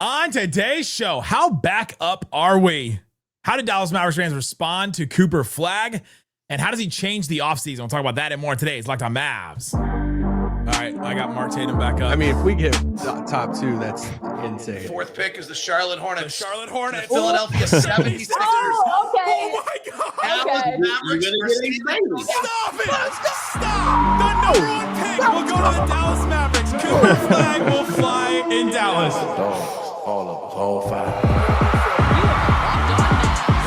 On today's show, how back up are we? How did Dallas Mavericks fans respond to Cooper Flagg? And how does he change the offseason? We'll talk about that and more today. It's Locked On Mavs. All right, I got Mark Tatum back up. I mean, if we get top two, that's insane. Fourth pick is the Charlotte Hornets. The Charlotte Hornets. The Philadelphia 76ers. Oh, okay. Oh my God. Okay. Mavericks versus Stop it. Stop. The number one pick will go to the Dallas Mavericks. Cooper Flagg will fly in Dallas. All of us, all five. You are Locked On Mavs,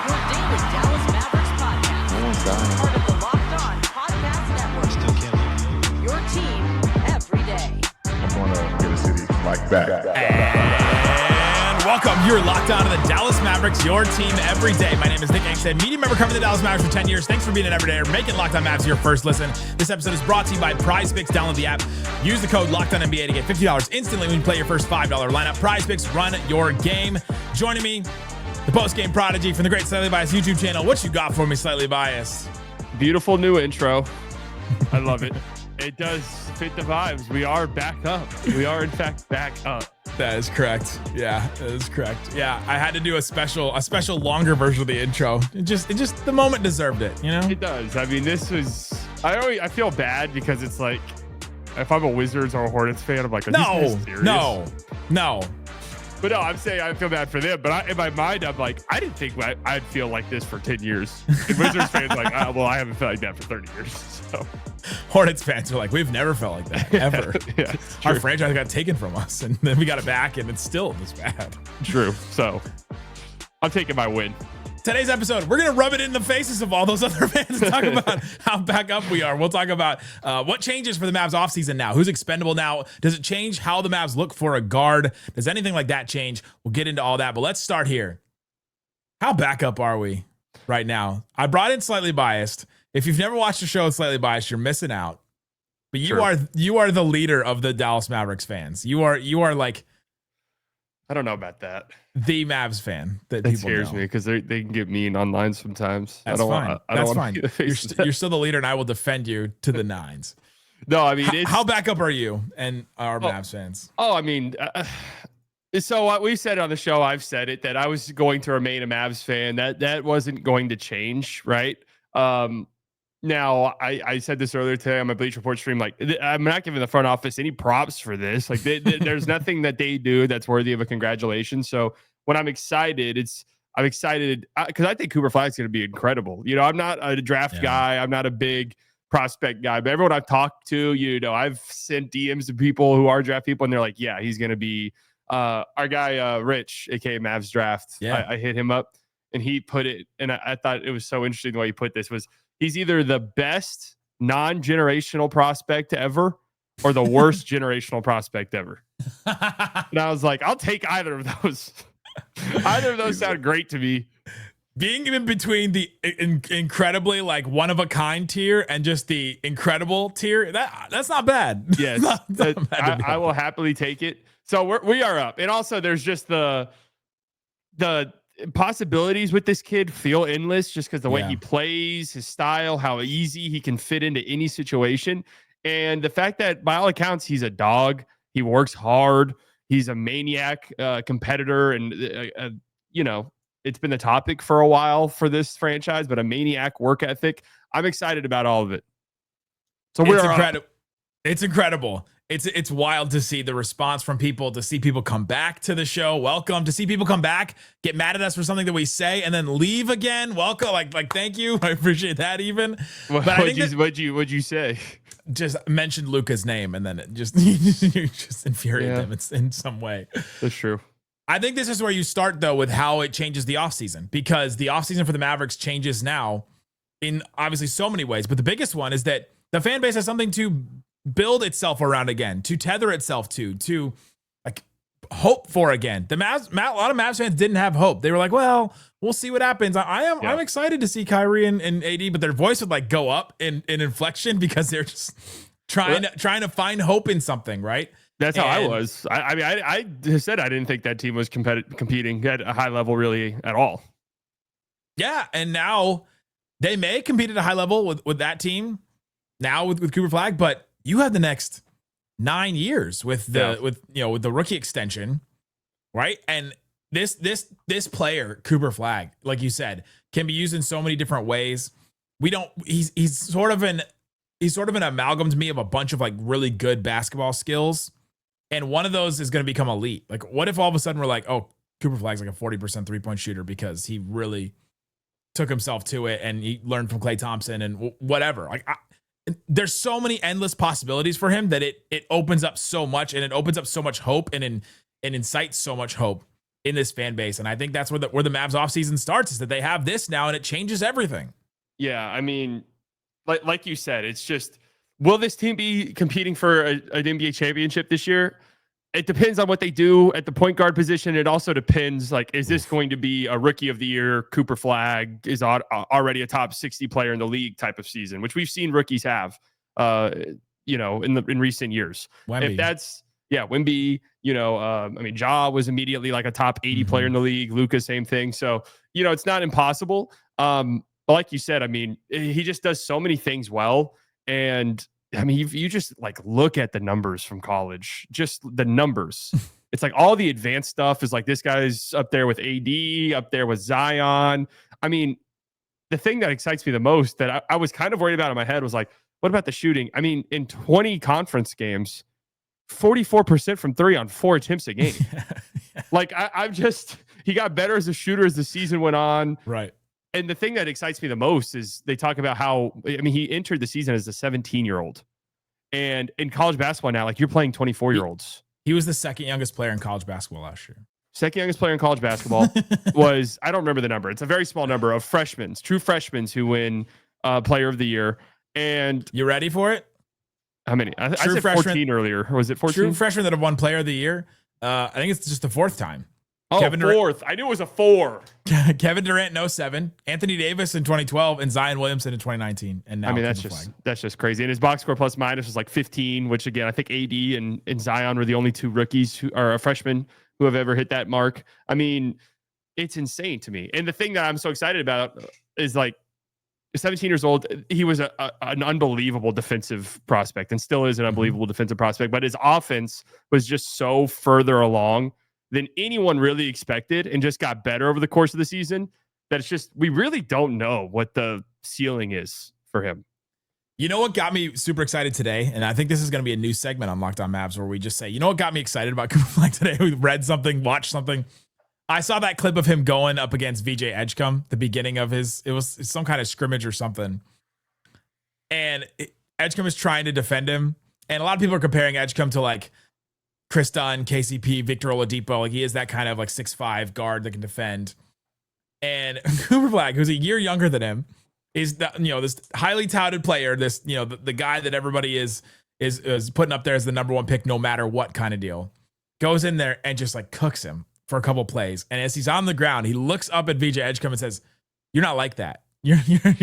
your daily Dallas Mavericks podcast. Part of the Locked On Podcast Network. Still killing. Your team every day. I'm going to get a city like that. And welcome. You're locked on to the Dallas Mavericks, your team every day. My name is Nick Angstadt, media member covering the Dallas Mavericks for 10 years. Thanks for being an everydayer, making Locked On Mavs your first listen. This episode is brought to you by PrizePicks. Download the app. Use the code LOCKEDONNBA to get $50 instantly when you play your first $5 lineup. PrizePicks, run your game. Joining me, the post-game prodigy from the great Slightly Biased YouTube channel. What you got for me, Slightly Biased? Beautiful new intro. I love it. It does fit the vibes. We are back up. We are, in fact, back up. That is correct. Yeah, that is correct. Yeah, I had to do a special longer version of the intro. It just the moment deserved it, you know? It does. I mean, this was. I feel bad because it's like, if I'm a Wizards or a Hornets fan, I'm like, are these guys serious? No. But no, I'm saying I feel bad for them. But in my mind, I'm like, I didn't think I'd feel like this for 10 years. And Wizards fans are like, well, I haven't felt like that for 30 years. So Hornets fans are like, we've never felt like that, ever. Yeah, our franchise got taken from us, and then we got it back, and it's still this bad. True. So I'm taking my win. Today's episode, we're going to rub it in the faces of all those other fans and talk about how back up we are. We'll talk about what changes for the Mavs offseason now. Who's expendable now? Does it change how the Mavs look for a guard? Does anything like that change? We'll get into all that, but let's start here. How back up are we right now? I brought in Slightly Biased. If you've never watched the show Slightly Biased, you're missing out. But you are the leader of the Dallas Mavericks fans. You are like, I don't know about that. The Mavs fan that That people scares know. me because they can get mean online sometimes. That's fine. That's fine. You're still the leader, and I will defend you to the nines. No, I mean, how back up are you and our Mavs fans? Oh, I mean, so what we said on the show, I've said it, that I was going to remain a Mavs fan. That wasn't going to change, right? Now, I said this earlier today on my Bleach Report stream, like, I'm not giving the front office any props for this. Like, there's nothing that they do that's worthy of a congratulation. So when I'm excited, I'm excited because I think Cooper Flagg is going to be incredible. You know, I'm not a draft guy. I'm not a big prospect guy, but everyone I've talked to, you know, I've sent DMs to people who are draft people, and they're like, yeah, he's going to be our guy, Rich, aka Mavs Draft. Yeah. I hit him up, and he put it, and I thought it was so interesting the way he put this was, he's either the best non-generational prospect ever or the worst generational prospect ever. And I was like, I'll take either of those. Either of those sound great to me. Being in between the incredibly like one of a kind tier and just the incredible tier, that's not bad. Yes, not bad I will happily take it. So we are up, and also there's just the possibilities with this kid feel endless just because the way he plays, his style, how easy he can fit into any situation. And the fact that by all accounts, he's a dog, he works hard, he's a maniac competitor. And, you know, it's been the topic for a while for this franchise, but a maniac work ethic. I'm excited about all of it. So it's incredible. It's wild to see the response from people, to see people come back to the show. Welcome. To see people come back, get mad at us for something that we say, and then leave again. Welcome. Like thank you. I appreciate that even. What'd you say? Just mentioned Luka's name, and then it just you just infuriate them in some way. That's true. I think this is where you start, though, with how it changes the offseason, because the offseason for the Mavericks changes now in obviously so many ways. But the biggest one is that the fan base has something to build itself around again, to tether itself to like hope for again. The Mavs, a lot of Mavs fans didn't have hope. They were like, well, we'll see what happens. I'm excited to see Kyrie and AD, but their voice would like go up in inflection because they're just trying to find hope in something, right? That's how I was. I mean, I said I didn't think that team was competing at a high level really at all. Yeah, and now they may compete at a high level with that team now with Cooper Flagg, but you have the next 9 years with the rookie extension. right? And this player, Cooper Flagg, like you said, can be used in so many different ways. He's sort of an amalgam to me of a bunch of like really good basketball skills. And one of those is going to become elite. Like, what if all of a sudden we're like, oh, Cooper Flagg's like a 40% 3-point shooter because he really took himself to it and he learned from Klay Thompson and whatever. Like, there's so many endless possibilities for him that it opens up so much, and it opens up so much hope and incites so much hope in this fan base. And I think that's where the Mavs offseason starts, is that they have this now and it changes everything. Yeah, I mean, like you said, it's just, will this team be competing for an NBA championship this year? It depends on what they do at the point guard position. It also depends, like, is this going to be a rookie of the year? Cooper Flagg is already a top 60 player in the league type of season, which we've seen rookies have, in recent years. Wemby. If that's, Wemby, I mean, Ja was immediately like a top 80 player in the league. Luka, same thing. So, it's not impossible. But like you said, I mean, he just does so many things well. And I mean, you just like look at the numbers from college, just the numbers. It's like all the advanced stuff is like, this guy's up there with AD, up there with Zion. I mean, the thing that excites me the most that I was kind of worried about in my head was like, what about the shooting? I mean, in 20 conference games, 44% from 3 on 4 attempts a game. Like, he got better as a shooter as the season went on. Right. And the thing that excites me the most is they talk about how, I mean, he entered the season as a 17-year-old. And in college basketball now, like, you're playing 24-year-olds. He was the second youngest player in college basketball last year. Second youngest player in college basketball was, I don't remember the number. It's a very small number of true freshmen who win player of the year. And you ready for it? How many? I said 14 earlier. Or was it 14? True freshmen that have won player of the year. I think it's just the 4th time. Oh, Kevin fourth. I knew it was a 4. Kevin Durant in 07, Anthony Davis in 2012, and Zion Williamson in 2019. And now, I mean, that's just crazy. And his box score plus minus was like 15, which again, I think AD and Zion were the only 2 rookies who are freshmen who have ever hit that mark. I mean, it's insane to me. And the thing that I'm so excited about is, like, 17 years old, he was an unbelievable defensive prospect and still is an unbelievable defensive prospect. But his offense was just so further along than anyone really expected, and just got better over the course of the season, that it's just, we really don't know what the ceiling is for him. You know what got me super excited today? And I think this is going to be a new segment on Locked On Mavs where we just say, you know what got me excited about Cooper Flagg today? We read something, watched something. I saw that clip of him going up against VJ Edgecombe, the beginning of it was some kind of scrimmage or something. And Edgecombe is trying to defend him. And a lot of people are comparing Edgecombe to like Chris Dunn, KCP, Victor Oladipo. Like, he is that kind of like 6'5" guard that can defend. And Cooper Flagg, who's a year younger than him, is this highly touted player, this, the guy that everybody is putting up there as the number 1 pick no matter what kind of deal, goes in there and just like cooks him for a couple plays. And as he's on the ground, he looks up at VJ Edgecombe and says, "You're not like that. You're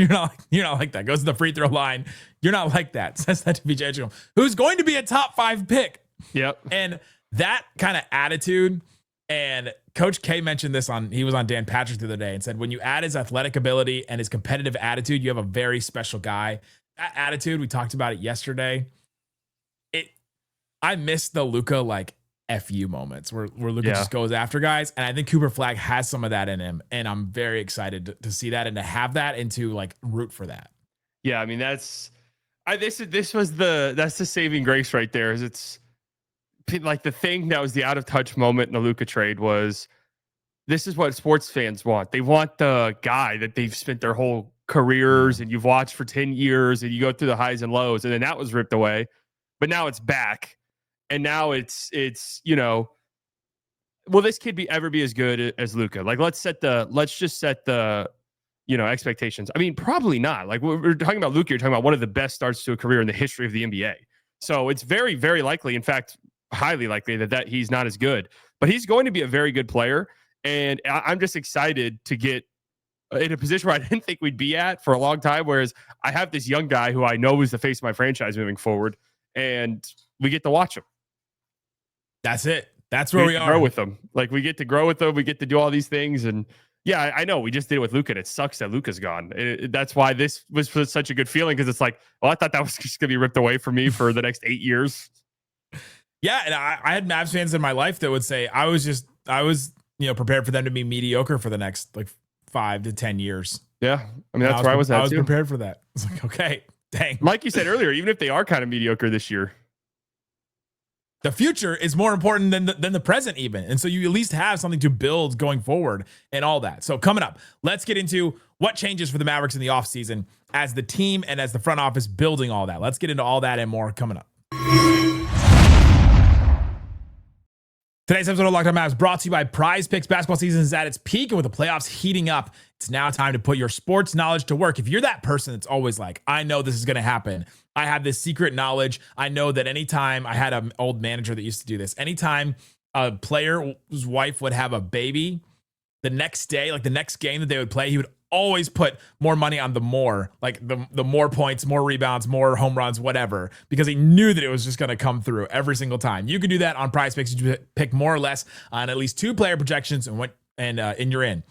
not like that." Goes to the free throw line. "You're not like that." Says that to VJ Edgecombe, who's going to be a top 5 pick. Yep. And that kind of attitude, and Coach K mentioned this he was on Dan Patrick the other day and said, when you add his athletic ability and his competitive attitude, you have a very special guy. That attitude, we talked about it yesterday. I miss the Luka like FU moments where Luka just goes after guys. And I think Cooper Flagg has some of that in him. And I'm very excited to see that and to have that and to like root for that. Yeah. I mean, that's the saving grace right there. Is it's like the thing that was the out of touch moment in the Luka trade was, this is what sports fans want. They want the guy that they've spent their whole careers and you've watched for 10 years and you go through the highs and lows, and then that was ripped away, but now it's back. And now it's will this kid ever be as good as Luka? Like, let's just set the expectations. I mean, probably not. Like, we're talking about Luka, you're talking about one of the best starts to a career in the history of the NBA. So it's very, very likely, in fact, highly likely that he's not as good, but he's going to be a very good player. And I'm just excited to get in a position where I didn't think we'd be at for a long time. Whereas I have this young guy who I know is the face of my franchise moving forward, and we get to watch him. That's it. That's where we are. Grow with them. Like, we get to grow with them. We get to do all these things. And yeah, I know we just did it with Luka, and it sucks that Luka's gone. That's why this was such a good feeling, because it's like, well, I thought that was just going to be ripped away from me for the next 8 years. Yeah, and I had Mavs fans in my life that would say, I was just prepared for them to be mediocre for the next like 5 to 10 years. Yeah. I mean, that's where I was at. I was prepared for that. It's like, okay, dang. Like you said earlier, even if they are kind of mediocre this year, the future is more important than the present even. And so you at least have something to build going forward and all that. So coming up, let's get into what changes for the Mavericks in the offseason as the team and as the front office building all that. Let's get into all that and more coming up. Today's episode of Locked On Mavs brought to you by Prize Picks. Basketball season is at its peak, and with the playoffs heating up, it's now time to put your sports knowledge to work. If you're that person that's always like, I know this is going to happen. I have this secret knowledge. I know that anytime I had an old manager that used to do this, anytime a player's wife would have a baby, the next day, like the next game that they would play, he would always put more money on the more points, more rebounds, more home runs, whatever, because he knew that it was just going to come through every single time. You can do that on Prize Picks. You pick more or less on at least 2 player projections and you're in.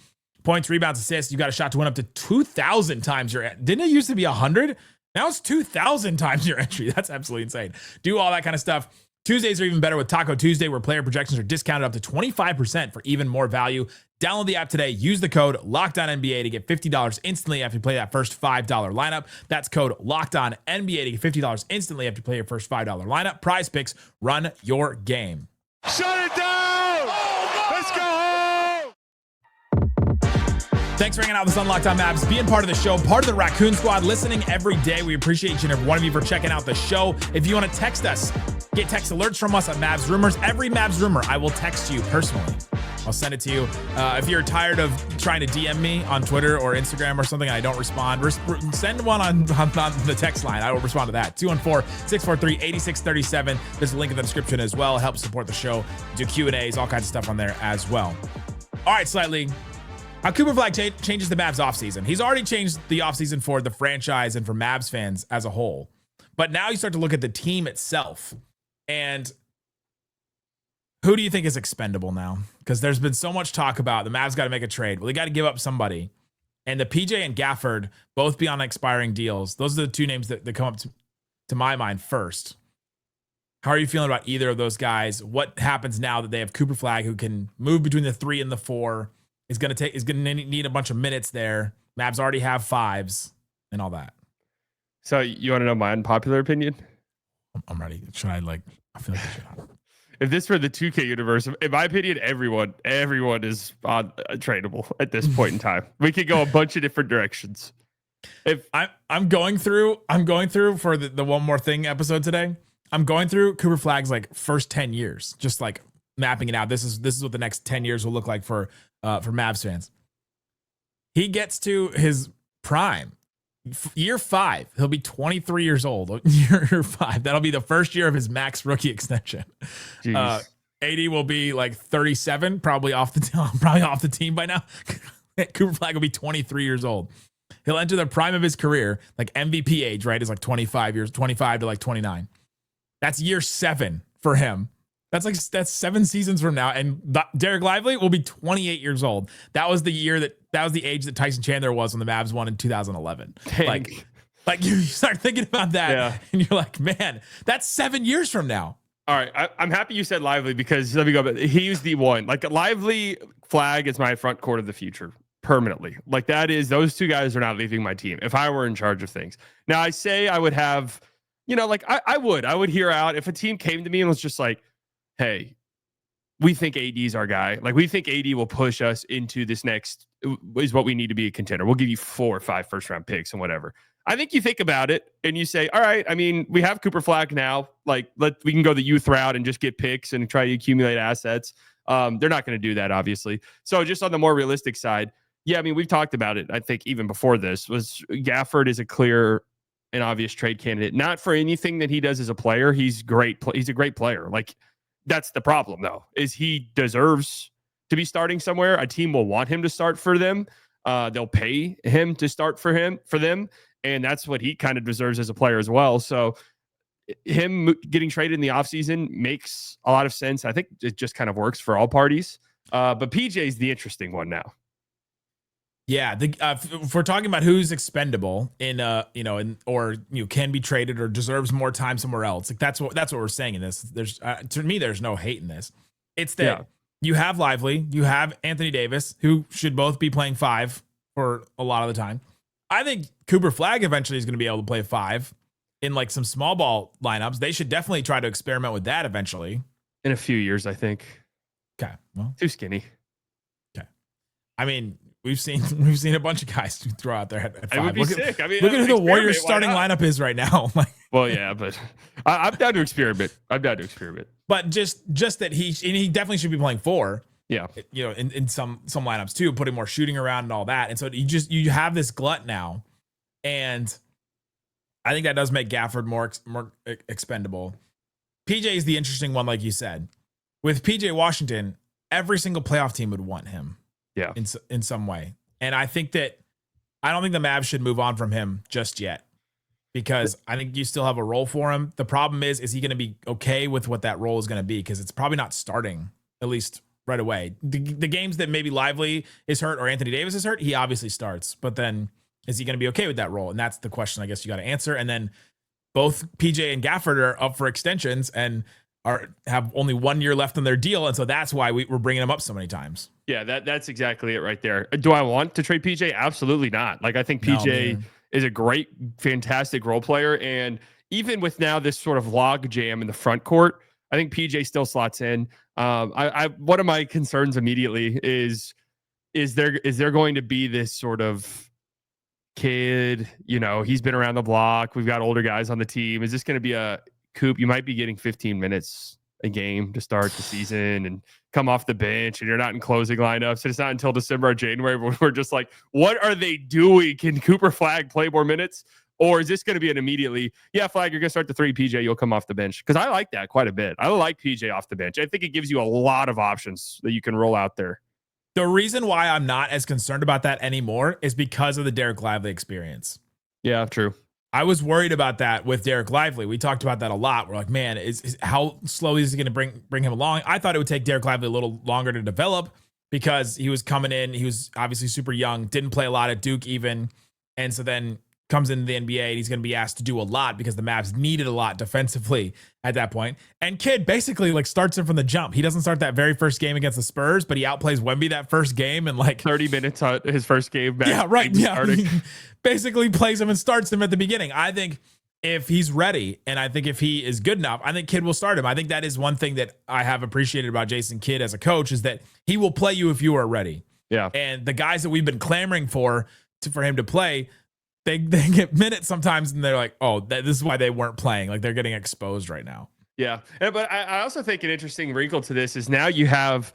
Points, rebounds, assists. You got a shot to win up to 2,000 times your. Didn't it used to be 100? Now it's 2,000 times your entry. That's absolutely insane. Do all that kind of stuff. Tuesdays are even better with Taco Tuesday, where player projections are discounted up to 25% for even more value. Download the app today. Use the code LOCKEDONNBA to get $50 instantly after you play that first $5 lineup. That's code LOCKEDONNBA to get $50 instantly after you play your first $5 lineup. Prize Picks, run your game. shut it down. Let's go home. Thanks for hanging out with us on Locked On Mavs, being part of the show, part of the Raccoon Squad, listening every day. We appreciate each and every one of you for checking out the show. If you want to text us, get text alerts from us on Mavs Rumors. Every Mavs Rumor, I will text you personally. I'll send it to you. If you're tired of trying to DM me on Twitter or Instagram or something and I don't respond, send one on the text line. I will respond to that. 214-643-8637. There's a link in the description as well. Help support the show. Do Q&As, all kinds of stuff on there as well. All right, Slightly. How Cooper Flagg changes the Mavs offseason. He's already changed the offseason for the franchise and for Mavs fans as a whole. But now you start to look at the team itself. And who do you think is expendable now? Because there's been so much talk about the Mavs got to make a trade. Well, they got to give up somebody. And the PJ and Gafford both be on expiring deals. Those are the 2 names that come up to my mind first. How are you feeling about either of those guys? What happens now that they have Cooper Flagg, who can move between the 3 and the 4? Is going to need a bunch of minutes there. Mavs already have 5s and all that. So you want to know my unpopular opinion? I'm ready. Should I I feel like I should. If this were the 2K universe, in my opinion, everyone is tradable at this point in time. We could go a bunch of different directions. If I'm going through for the One More Thing episode today, I'm going through Cooper Flagg's first 10 years, just mapping it out. This is what the next 10 years will look like for Mavs fans. He gets to his prime. Year 5, he'll be 23 years old. Year 5, that'll be the first year of his max rookie extension. AD will be 37, probably off the team by now. Cooper Flagg will be 23 years old. He'll enter the prime of his career, MVP age, right? Is 25 to 29. That's year 7 for him. That's 7 seasons from now. And Dereck Lively will be 28 years old. That was the year that was the age that Tyson Chandler was when the Mavs won in 2011. Dang. You start thinking about that and you're like, man, that's 7 years from now. All right. I'm happy you said Lively because let me go. He's the one. Lively Flagg is my front court of the future permanently. Those 2 guys are not leaving my team if I were in charge of things. Now I say I would have, I would hear out if a team came to me and was just like, hey, we think AD's our guy. We think AD will push us into this next is what we need to be a contender. We'll give you 4 or 5 first round picks and whatever. I think you think about it and you say, all right, I mean, we have Cooper Flagg now. We can go the youth route and just get picks and try to accumulate assets. They're not going to do that, obviously. So just on the more realistic side, yeah, I mean, we've talked about it. I think even before this was Gafford is a clear and obvious trade candidate, not for anything that he does as a player. He's great. He's a great player. That's the problem, though, is he deserves to be starting somewhere. A team will want him to start for them. They'll pay him to start for them. And that's what he kind of deserves as a player as well. So him getting traded in the offseason makes a lot of sense. I think it just kind of works for all parties. But PJ is the interesting one now. Yeah, if we're talking about who's expendable or can be traded or deserves more time somewhere else, that's what we're saying in this. To me, there's no hate in this. It's that you have Lively, you have Anthony Davis, who should both be playing 5 for a lot of the time. I think Cooper Flagg eventually is going to be able to play 5 in like some small ball lineups. They should definitely try to experiment with that eventually. In a few years, I think. Okay. Well, Too skinny. okay. I mean, we've seen a bunch of guys throw out there at 5. It would be sick. I mean, look at who the Warriors experiment, starting lineup is right now. Like, well, yeah, but I'm down to experiment. but just that he definitely should be playing 4. Yeah. You know, in some lineups too, putting more shooting around and all that. And so you have this glut now, and I think that does make Gafford more expendable. PJ is the interesting one, like you said. With PJ Washington, every single playoff team would want him. Yeah. In some way. And I don't think the Mavs should move on from him just yet, because I think you still have a role for him. The problem is he going to be okay with what that role is going to be? Because it's probably not starting, at least right away. The games that maybe Lively is hurt or Anthony Davis is hurt, he obviously starts. But then is he going to be okay with that role? And that's the question I guess you got to answer. And then both PJ and Gafford are up for extensions and have only 1 year left on their deal. And so that's why we're bringing them up so many times. Yeah, that's exactly it right there. Do I want to trade PJ? Absolutely not. Like, I think PJ is a great, fantastic role player. And even with now this sort of log jam in the front court, I think PJ still slots in. One of my concerns immediately is there going to be this sort of kid, you know, he's been around the block. We've got older guys on the team. Is this going to be a Coop? You might be getting 15 minutes a game to start the season and come off the bench, and you're not in closing lineups. And it's not until December or January when we're just like, what are they doing? Can Cooper Flagg play more minutes? Or is this going to be an immediately, yeah, Flagg, you're going to start the 3, PJ, you'll come off the bench? Because I like that quite a bit. I like PJ off the bench. I think it gives you a lot of options that you can roll out there. The reason why I'm not as concerned about that anymore is because of the Dereck Lively experience. Yeah, true. I was worried about that with Dereck Lively. We talked about that a lot. We're like, man, how slowly is he going to bring him along? I thought it would take Dereck Lively a little longer to develop because he was coming in. He was obviously super young, didn't play a lot at Duke even. And so then comes into the NBA and he's going to be asked to do a lot because the Mavs needed a lot defensively at that point. And Kid basically like starts him from the jump. He doesn't start that very first game against the Spurs, but he outplays Wemby that first game and like 30 minutes on his first game back. Yeah, right. Yeah. Basically plays him and starts him at the beginning. I think if he's ready and I think if he is good enough, I think Kid will start him. I think that is one thing that I have appreciated about Jason Kidd as a coach is that he will play you if you are ready. Yeah. And the guys that we've been clamoring for him to play, they get minutes sometimes and they're like, oh, this is why they weren't playing. Like they're getting exposed right now. Yeah. But I also think an interesting wrinkle to this is now you have,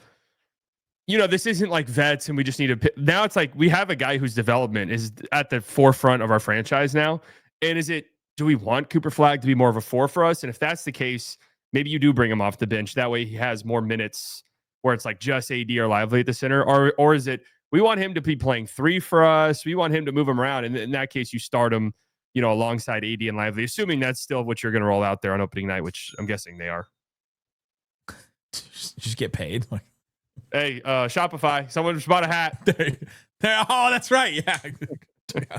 you know, this isn't like vets and we just need to, now it's like we have a guy whose development is at the forefront of our franchise now. And do we want Cooper Flagg to be more of a 4 for us? And if that's the case, maybe you do bring him off the bench. That way he has more minutes where it's like just AD or Lively at the center. Or is it, we want him to be playing 3 for us. We want him to move him around. And in that case, you start him, you know, alongside AD and Lively, assuming that's still what you're going to roll out there on opening night, which I'm guessing they are. Just get paid. Like, hey, Shopify, someone just bought a hat. Oh, that's right. Yeah.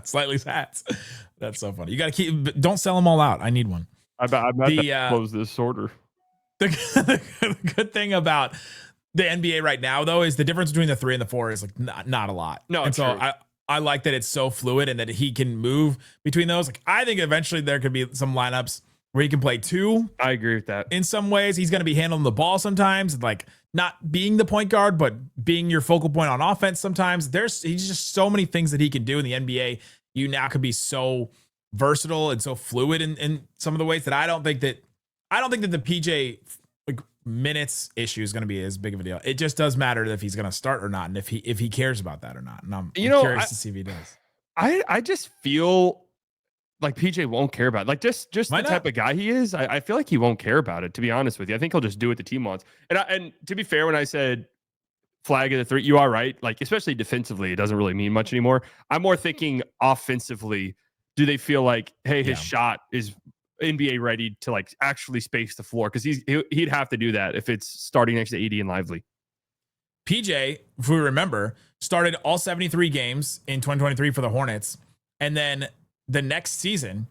Slightly hats. That's so funny. You got to don't sell them all out. I need one. I'm about to close this order. The good thing about the NBA right now, though, is the difference between the 3 and the 4 is like not a lot. No, and so I like that it's so fluid and that he can move between those. Like I think eventually there could be some lineups where he can play 2. I agree with that. In some ways, he's going to be handling the ball sometimes, like not being the point guard, but being your focal point on offense sometimes. He's just so many things that he can do in the NBA. You now can be so versatile and so fluid in some of the ways that I don't think that the PJ like minutes issue is going to be as big of a deal. It just does matter if he's going to start or not, and if he cares about that or not. And I'm curious to see if he does. I just feel like PJ won't care about it. Like just the type of guy he is. I feel like he won't care about it, to be honest with you. I think he'll just do what the team wants. And to be fair, when I said Flagg at the 3, you are right. Like, especially defensively, it doesn't really mean much anymore. I'm more thinking offensively. Do they feel like, hey, his shot is NBA ready to like actually space the floor? Because he'd have to do that if it's starting next to AD and Lively. PJ, if we remember, started all 73 games in 2023 for the Hornets, and then the next season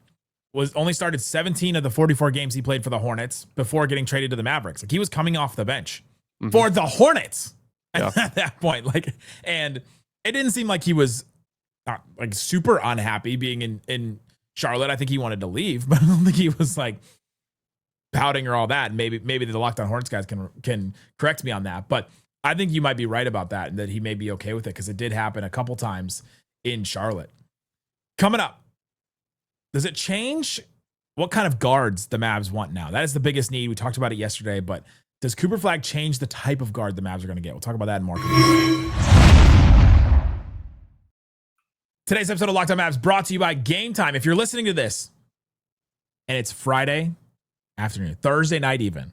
was only started 17 of the 44 games he played for the Hornets before getting traded to the Mavericks. Like he was coming off the bench for the Hornets. Yeah. at that point. Like, and it didn't seem like he was like super unhappy being in Charlotte. I think he wanted to leave, but I don't think he was like pouting or all that. Maybe the Locked On Hornets guys can correct me on that, but I think you might be right about that, and that he may be okay with it because it did happen a couple times in Charlotte. Coming up, does it change what kind of guards the Mavs want now? That is the biggest need. We talked about it yesterday, but does Cooper Flagg change the type of guard the Mavs are going to get? We'll talk about that and more. Today's episode of Locked On Mavs brought to you by Game Time. If you're listening to this and it's Friday afternoon, Thursday night even,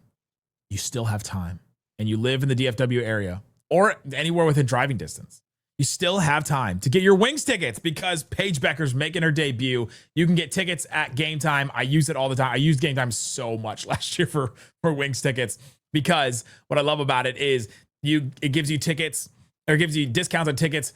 you still have time and you live in the DFW area or anywhere within driving distance, you still have time to get your Wings tickets because Paige Becker's making her debut. You can get tickets at Game Time. I use it all the time. I used Game Time so much last year for Wings tickets because what I love about it is it gives you tickets or gives you discounts on tickets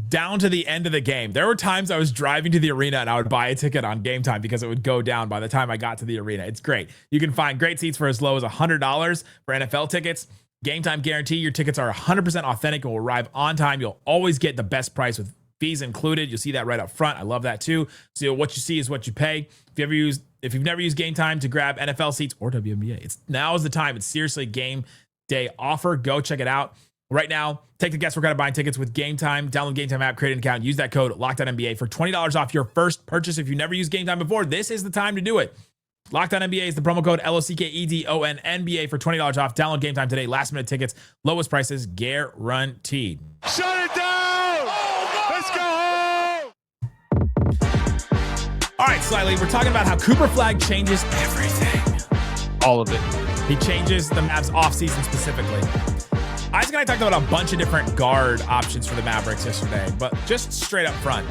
down to the end of the game. There were times I was driving to the arena and I would buy a ticket on Game Time because it would go down by the time I got to the arena. It's great. You can find great seats for as low as $100 for NFL tickets. Game Time guarantee your tickets are 100% authentic and will arrive on time. You'll always get the best price with fees included. You'll see that right up front. I love that too. So what you see is what you pay. If you've never used Game Time to grab NFL seats or WNBA, now is the time. It's seriously game day offer. Go check it out. Right now, take the guesswork out of buying tickets with Game Time. Download Game Time app, create an account, use that code LOCKEDONNBA for $20 off your first purchase. If you never used Game Time before, this is the time to do it. Locked On NBA is the promo code LOCKEDONNBA for $20 off. Download Game Time today. Last minute tickets, lowest prices guaranteed. Shut it down! Let's go home! All right, Slightly, we're talking about how Cooper Flagg changes everything. All of it. He changes the Mavs offseason specifically. Isaac and I talked about a bunch of different guard options for the Mavericks yesterday, but just straight up front,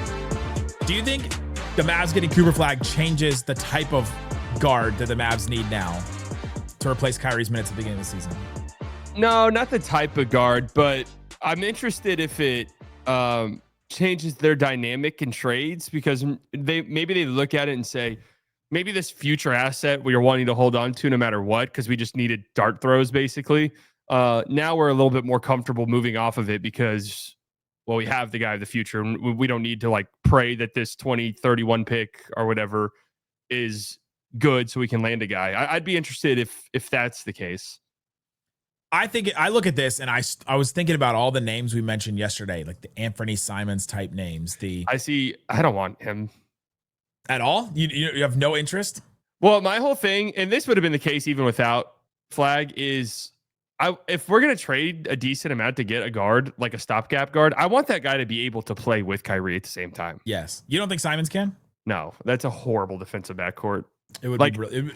do you think the Mavs getting Cooper Flagg changes the type of guard that the Mavs need now to replace Kyrie's minutes at the beginning of the season? No, not the type of guard, but I'm interested if it changes their dynamic in trades because maybe they look at it and say, maybe this future asset we are wanting to hold on to no matter what because we just needed dart throws basically. Now we're a little bit more comfortable moving off of it because, well, we have the guy of the future. And we don't need to like pray that this 2031 pick or whatever is good so we can land a guy. I'd be interested if that's the case. I look at this and I was thinking about all the names we mentioned yesterday, like the Anthony Simons type names. I don't want him at all. You have no interest. Well, my whole thing, and this would have been the case even without Flagg, is if we're going to trade a decent amount to get a guard, like a stopgap guard, I want that guy to be able to play with Kyrie at the same time. Yes. You don't think Simons can? No, that's a horrible defensive backcourt. It would be really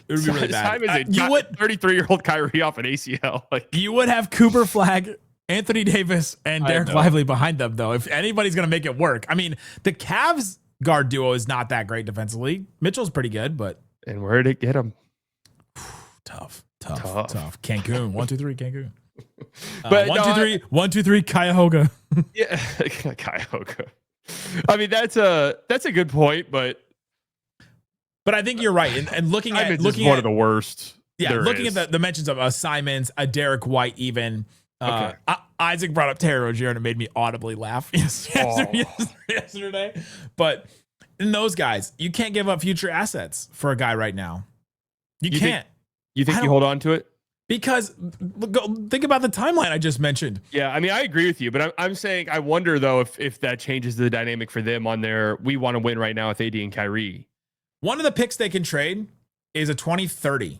bad. Simons, you would 33-year-old Kyrie off an ACL. Like you would have Cooper Flagg, Anthony Davis, and Dereck Lively behind them, though. If anybody's going to make it work, I mean, the Cavs guard duo is not that great defensively. Mitchell's pretty good, but where did it get him? Tough. Cancun, 1, 2, 3, Cancun. But 1, 2, 3, Cuyahoga. Yeah, Cuyahoga. I mean, that's a good point, but I think you're right. And looking at one of the worst. Yeah, looking at the mentions of Simons, a Dereck White, even Okay. Isaac brought up Terry Rozier and it made me audibly laugh yesterday. But in those guys, you can't give up future assets for a guy right now. You can't. You think you hold on to it? Because think about the timeline I just mentioned. Yeah, I mean, I agree with you, but I'm saying I wonder, though, if that changes the dynamic for them on their we want to win right now with AD and Kyrie. One of the picks they can trade is a 2030.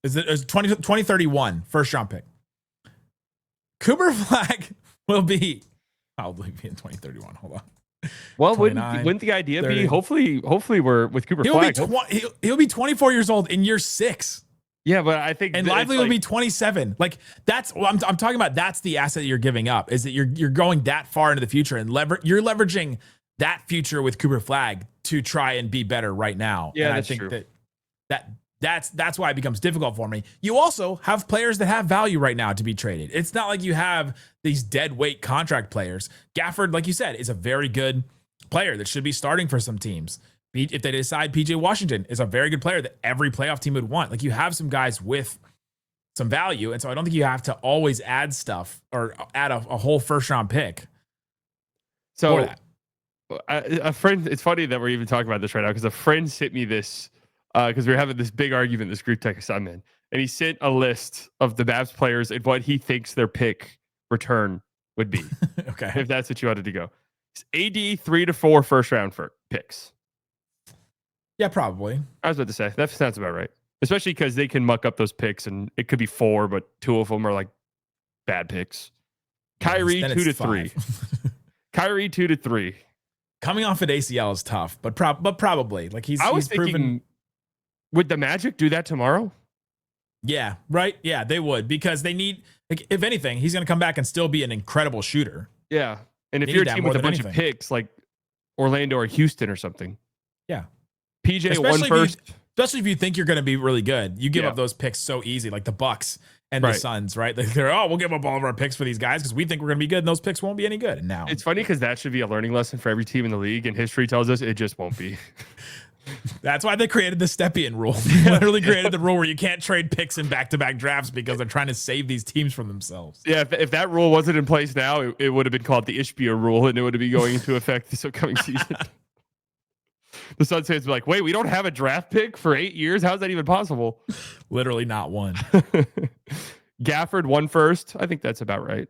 Is it 2031 first round pick? Cooper Flagg will be probably be in 2031. Hold on. Well, wouldn't the idea 30. Be hopefully we're with Cooper Flagg? He'll be 24 years old in year 6. Yeah, but I think and Lively will be 27. Like that's I'm talking about. That's the asset you're giving up. Is that you're going that far into the future and you're leveraging that future with Cooper Flagg to try and be better right now. Yeah, and that's I think true. That's why it becomes difficult for me. You also have players that have value right now to be traded. It's not like you have these dead weight contract players. Gafford, like you said, is a very good player that should be starting for some teams. If they decide PJ Washington is a very good player that every playoff team would want. Like you have some guys with some value. And so I don't think you have to always add stuff or add a whole first round pick. So a friend, it's funny that we're even talking about this right now because a friend sent me this because we were having this big argument in this group text I'm in. And he sent a list of the Mavs players and what he thinks their pick return would be. Okay. If that's what you wanted to go. It's AD 3 to 4 first round for picks. Yeah, probably. I was about to say, that sounds about right. Especially because they can muck up those picks and it could be 4, but 2 of them are like bad picks. Kyrie 2 to 3. Kyrie 2 to 3. Coming off at ACL is tough, but probably. Like I was thinking, proven. Would the Magic do that tomorrow? Yeah, right. Yeah, they would because they need, like, if anything, he's going to come back and still be an incredible shooter. Yeah. And if They you're a need that team more with a than bunch of anything. picks like Orlando or Houston or something. Yeah. PJ Especially one if you- first. Especially if you think you're going to be really good, you give Yeah. up those picks so easy, like the Bucks and the Right. Suns, right? They're, we'll give up all of our picks for these guys because we think we're going to be good, and those picks won't be any good. And now It's funny because that should be a learning lesson for every team in the league, and history tells us it just won't be. that's why they created the Stepien rule. They literally created the rule where you can't trade picks in back-to-back drafts because they're trying to save these teams from themselves. Yeah, if that rule wasn't in place now, it would have been called the Ishbia rule, and it would be going into effect this upcoming season. The Suns fans be like, wait, we don't have a draft pick for 8 years? How is that even possible? Literally not one. Gafford 1 first. I think that's about right.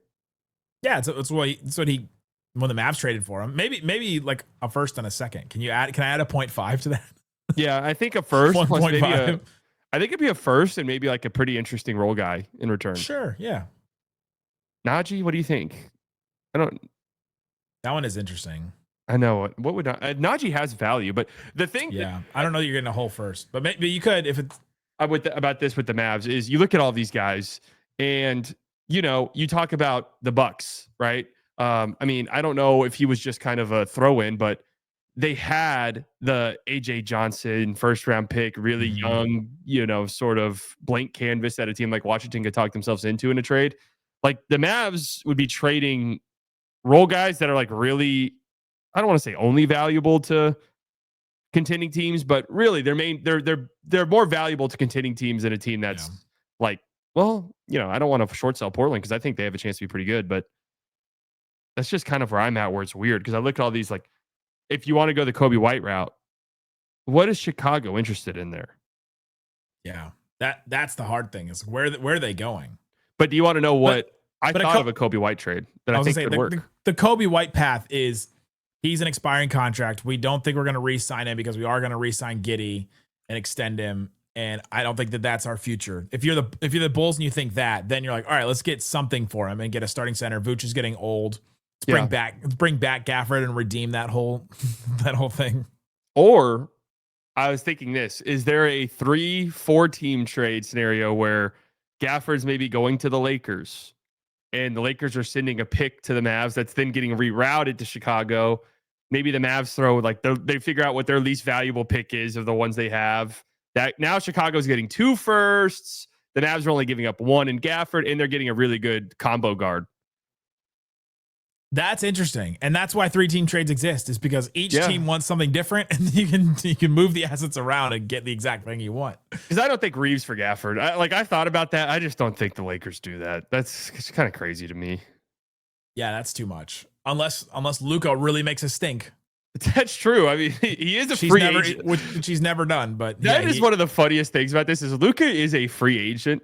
Yeah, it's what he when the Mavs traded for him. Maybe like a first and a second. Can I add a 0.5 to that? Yeah, I think a first plus maybe 1.5. I think it'd be a first and maybe like a pretty interesting role guy in return. Sure, yeah. Naji, what do you think? That one is interesting. I know what would Naji has value, but the thing, Yeah, I don't know that you're getting a whole first, but maybe you could if it's about this with the Mavs is you look at all these guys and you talk about the Bucks, right? I mean, I don't know if he was just kind of a throw in, but they had the AJ Johnson first round pick, really young, sort of blank canvas that a team like Washington could talk themselves into in a trade. Like the Mavs would be trading role guys that are like really, I don't want to say only valuable to contending teams, but really they're more valuable to contending teams than a team that's like, well, I don't want to short sell Portland because I think they have a chance to be pretty good, but that's just kind of where I'm at, where it's weird because I look at all these, like, if you want to go the Coby White route, what is Chicago interested in there? Yeah, that's the hard thing is where are they going? But do you want to know what I but thought of a Coby White trade that I think could work? The Coby White path is he's an expiring contract. We don't think we're going to re-sign him because we are going to re-sign Giddey and extend him. And I don't think that that's our future. If you're the Bulls and you think that, then you're like, all right, let's get something for him and get a starting center. Vooch is getting old. Let's bring back Gafford and redeem that whole thing. Or I was thinking this, is there a 3-4 team trade scenario where Gafford's maybe going to the Lakers and the Lakers are sending a pick to the Mavs that's then getting rerouted to Chicago? Maybe the Mavs throw they figure out what their least valuable pick is of the ones they have. That now Chicago's getting 2 firsts. The Mavs are only giving up 1 in Gafford, and they're getting a really good combo guard. That's interesting. And that's why 3-team trades exist, is because each team wants something different, and you can move the assets around and get the exact thing you want. Because I don't think Reeves for Gafford. I thought about that. I just don't think the Lakers do that. It's kind of crazy to me. Yeah, that's too much. Unless Luka really makes a stink. That's true. I mean, he is a free agent, which he's never done. But that is one of the funniest things about this is Luka is a free agent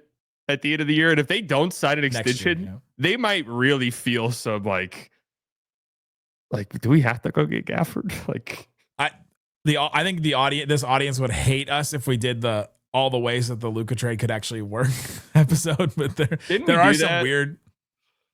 at the end of the year, and if they don't sign an extension, they might really feel some like, do we have to go get Gafford? I think this audience would hate us if we did all the ways that the Luka trade could actually work episode. But there are some weird.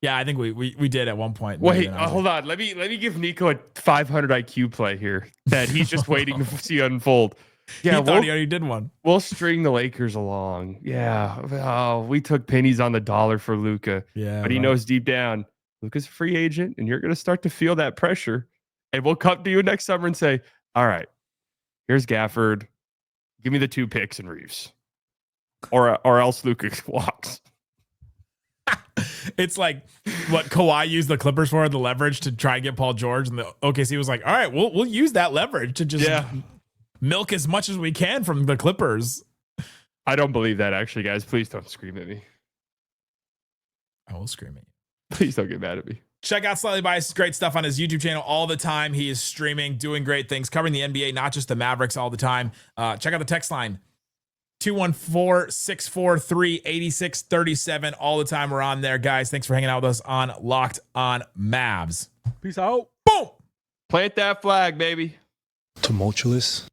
Yeah, I think we did at one point. Wait, hold on. Let me give Nico a 500 IQ play here that he's just waiting to see unfold. Yeah, he thought he already did one. We'll string the Lakers along. Yeah. Oh, we took pennies on the dollar for Luka. Yeah, but he knows deep down Luka's a free agent, and you're going to start to feel that pressure. And we'll come to you next summer and say, all right, here's Gafford. Give me the 2 picks and Reeves. Or else Luka walks. It's like what Kawhi used the Clippers for, the leverage to try and get Paul George, and the OKC was like, all right, we'll use that leverage to just milk as much as we can from the Clippers. I don't believe that, actually, guys. Please don't scream at me. I will scream at you. Please don't get mad at me. Check out Slightly Biased. Great stuff on his YouTube channel all the time. He is streaming, doing great things, covering the NBA, not just the Mavericks all the time. Check out the text line, 214-643-8637. All the time we're on there, guys. Thanks for hanging out with us on Locked On Mavs. Peace out. Boom! Plant that flag, baby. Tumultuous.